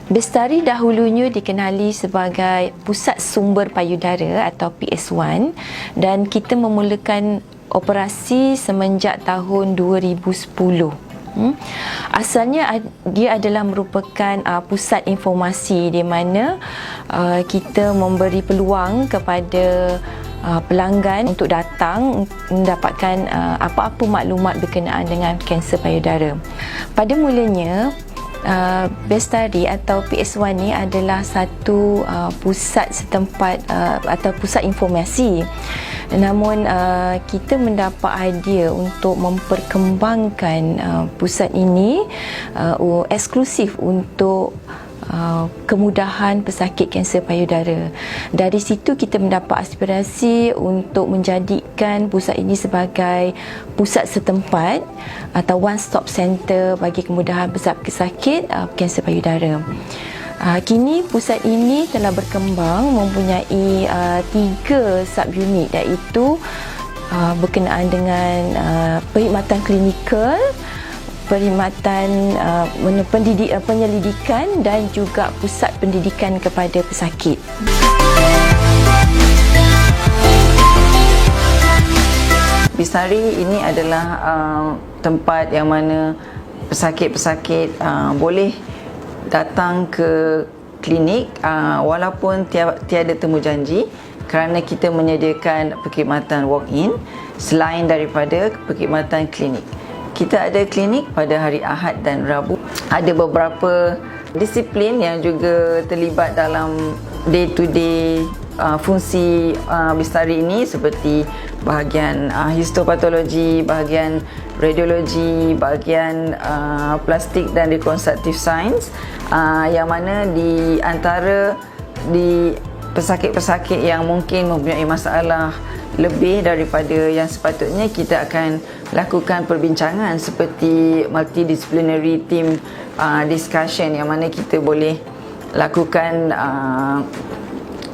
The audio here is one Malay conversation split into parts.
Bestari dahulunya dikenali sebagai Pusat Sumber Payudara atau PS1, dan kita memulakan operasi semenjak tahun 2010. Asalnya dia adalah merupakan pusat informasi di mana kita memberi peluang kepada pelanggan untuk datang mendapatkan apa-apa maklumat berkenaan dengan kanser payudara. Pada mulanya Bestari atau PS1 ni adalah satu pusat setempat atau pusat informasi. Namun kita mendapat idea untuk memperkembangkan pusat ini eksklusif untuk kemudahan pesakit kanser payudara. Dari situ kita mendapat aspirasi untuk menjadikan pusat ini sebagai pusat setempat atau one stop center bagi kemudahan pesakit kanser payudara. Kini pusat ini telah berkembang mempunyai 3 subunit, iaitu berkenaan dengan perkhidmatan klinikal, perkhidmatan penyelidikan dan juga pusat pendidikan kepada pesakit. Bestari ini adalah tempat yang mana pesakit-pesakit boleh datang ke klinik walaupun tiada temu janji, kerana kita menyediakan perkhidmatan walk-in selain daripada perkhidmatan klinik. Kita ada klinik pada hari Ahad dan Rabu. Ada beberapa disiplin yang juga terlibat dalam day to day fungsi Bestari ini, seperti bahagian histopatologi, bahagian radiologi, bahagian plastik dan rekonstruktif sains, yang mana di antara pesakit-pesakit yang mungkin mempunyai masalah lebih daripada yang sepatutnya, kita akan lakukan perbincangan seperti multidisciplinary team discussion, yang mana kita boleh lakukan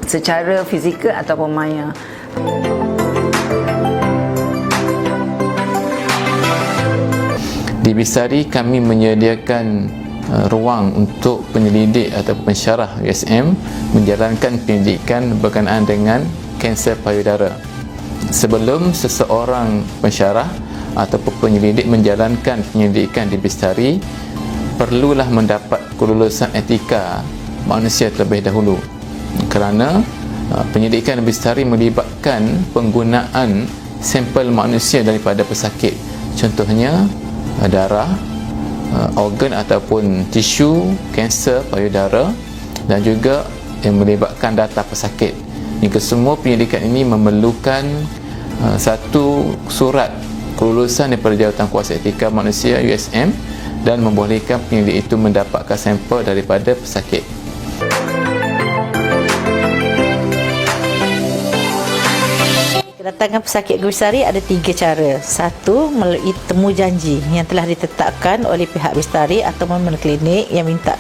secara fizikal ataupun maya. Di Bestari kami menyediakan ruang untuk penyelidik atau pensyarah USM menjalankan pendidikan berkenaan dengan kanser payudara. Sebelum seseorang pensyarah ataupun penyelidik menjalankan penyelidikan di Bestari, perlulah mendapat kelulusan etika manusia terlebih dahulu, kerana penyelidikan di Bestari melibatkan penggunaan sampel manusia daripada pesakit, contohnya darah, organ ataupun tisu kanser payudara, dan juga yang melibatkan data pesakit. Jika semua penyelidikan ini memerlukan satu surat kelulusan daripada Jawatankuasa Etika Manusia USM, dan membolehkan penyelidik itu mendapatkan sampel daripada pesakit. Kedatangan pesakit ke Bestari ada 3 cara. Satu, melalui temu janji yang telah ditetapkan oleh pihak Bestari atau mana klinik yang minta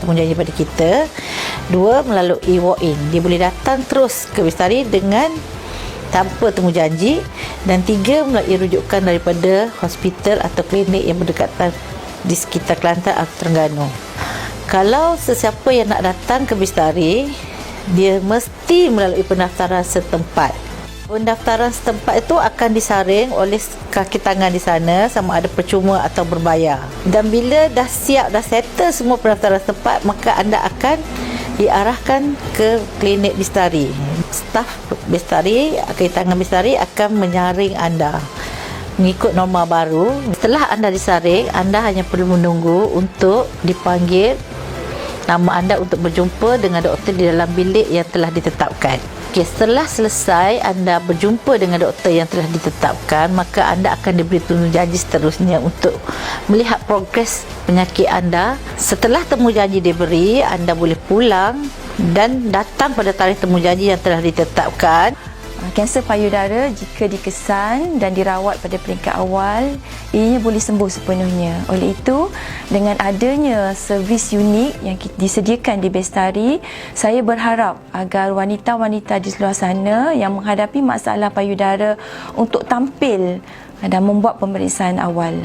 temu janji pada kita. 2, melalui walk-in. Dia boleh datang terus ke Bestari dengan tanpa temu janji. Dan 3, melalui rujukan daripada hospital atau klinik yang berdekatan di sekitar Kelantan atau Terengganu. Kalau sesiapa yang nak datang ke Bestari, dia mesti melalui pendaftaran setempat. Pendaftaran setempat itu akan disaring oleh kaki tangan di sana, sama ada percuma atau berbayar. Dan bila dah siap, dah settle semua pendaftaran setempat, maka anda akan diarahkan ke klinik Bestari. Staf Bestari, kaki tangan Bestari akan menyaring anda mengikut norma baru. Setelah anda disaring, anda hanya perlu menunggu untuk dipanggil nama anda untuk berjumpa dengan doktor di dalam bilik yang telah ditetapkan. Okey, setelah selesai anda berjumpa dengan doktor yang telah ditetapkan, maka anda akan diberi temu janji seterusnya untuk melihat progres penyakit anda. Setelah temu janji diberi, anda boleh pulang dan datang pada tarikh temu janji yang telah ditetapkan. Kanser payudara jika dikesan dan dirawat pada peringkat awal, ianya boleh sembuh sepenuhnya. Oleh itu, dengan adanya servis unik yang disediakan di Bestari, saya berharap agar wanita-wanita di seluar sana yang menghadapi masalah payudara untuk tampil dan membuat pemeriksaan awal.